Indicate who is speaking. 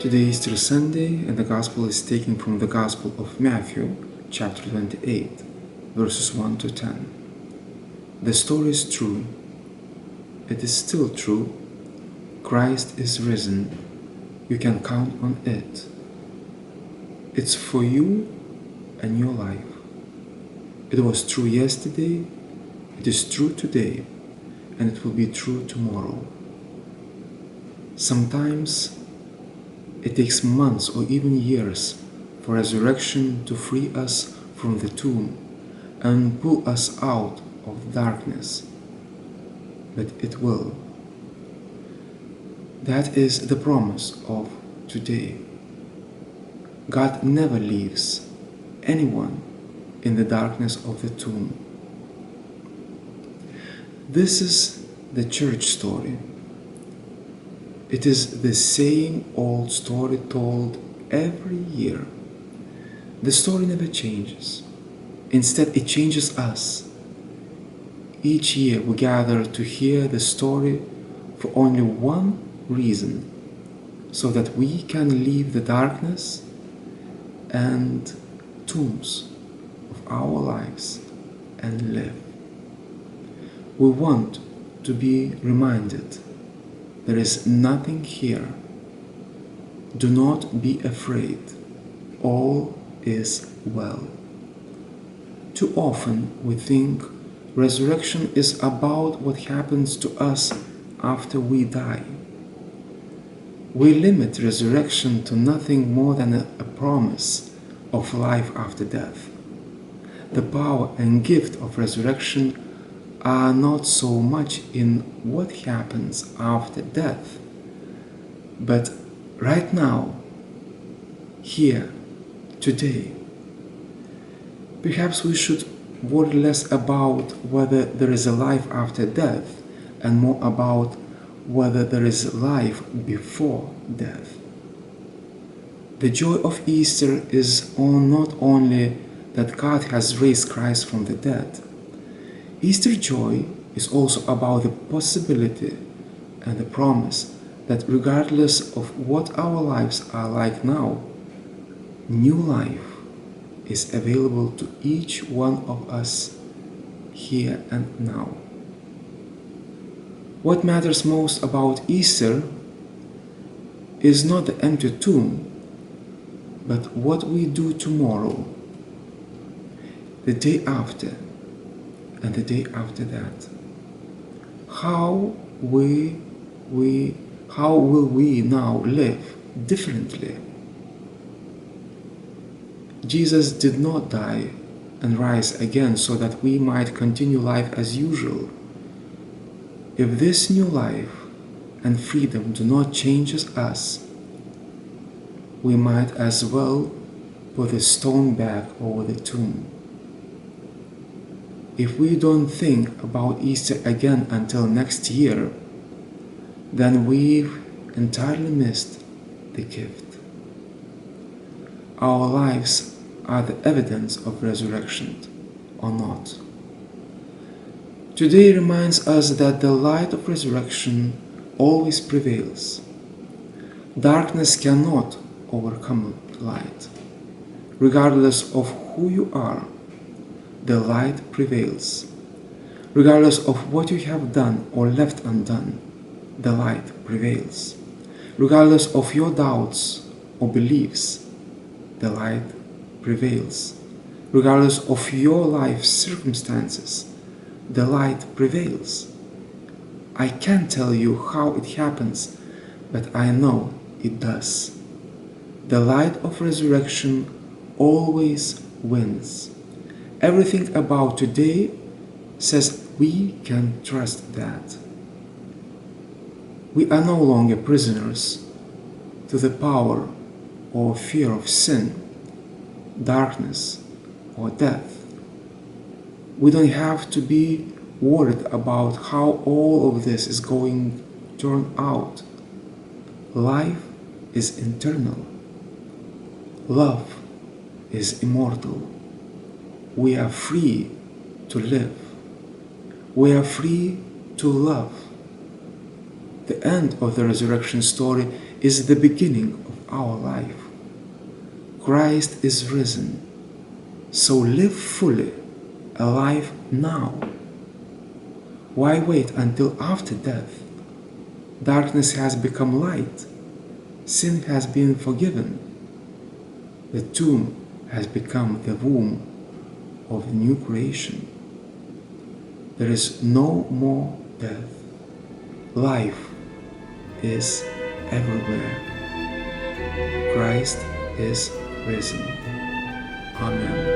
Speaker 1: Today is Easter Sunday, and the Gospel is taken from the Gospel of Matthew, chapter 28, verses 1 to 10. The story is true. It is still true. Christ is risen. You can count on it. It's for you and your life. It was true yesterday, it is true today, and it will be true tomorrow. Sometimes it takes months or even years for resurrection to free us from the tomb and pull us out of darkness, but it will. That is the promise of today. God never leaves anyone in the darkness of the tomb. This is the church story. It is the same old story told every year. The story never changes. Instead, it changes us. Each year we gather to hear the story for only one reason, so that we can leave the darkness and tombs of our lives and live. We want to be reminded there is nothing here. Do not be afraid. All is well. Too often we think resurrection is about what happens to us after we die. We limit resurrection to nothing more than a promise of life after death. The power and gift of resurrection are not so much in what happens after death, but right now, here, today. Perhaps we should worry less about whether there is a life after death and more about whether there is life before death. The joy of Easter is not only that God has raised Christ from the dead. Easter joy is also about the possibility and the promise that regardless of what our lives are like now, new life is available to each one of us here and now. What matters most about Easter is not the empty tomb, but what we do tomorrow, the day after, and the day after that. How will we now live differently? Jesus did not die and rise again so that we might continue life as usual. If this new life and freedom do not change us, we might as well put a stone back over the tomb. If we don't think about Easter again until next year, then we've entirely missed the gift. Our lives are the evidence of resurrection or not. Today reminds us that the light of resurrection always prevails. Darkness cannot overcome light. Regardless of who you are, the light prevails. Regardless of what you have done or left undone, the light prevails. Regardless of your doubts or beliefs, the light prevails. Regardless of your life circumstances, the light prevails. I can't tell you how it happens, but I know it does. The light of resurrection always wins. Everything about today says we can trust that. We are no longer prisoners to the power or fear of sin, darkness, or death. We don't have to be worried about how all of this is going to turn out. Life is eternal. Love is immortal. We are free to live. We are free to love. The end of the resurrection story is the beginning of our life. Christ is risen. So live fully, alive now. Why wait until after death? Darkness has become light. Sin has been forgiven. The tomb has become the womb of new creation. There is no more death. Life is everywhere. Christ is risen. Amen.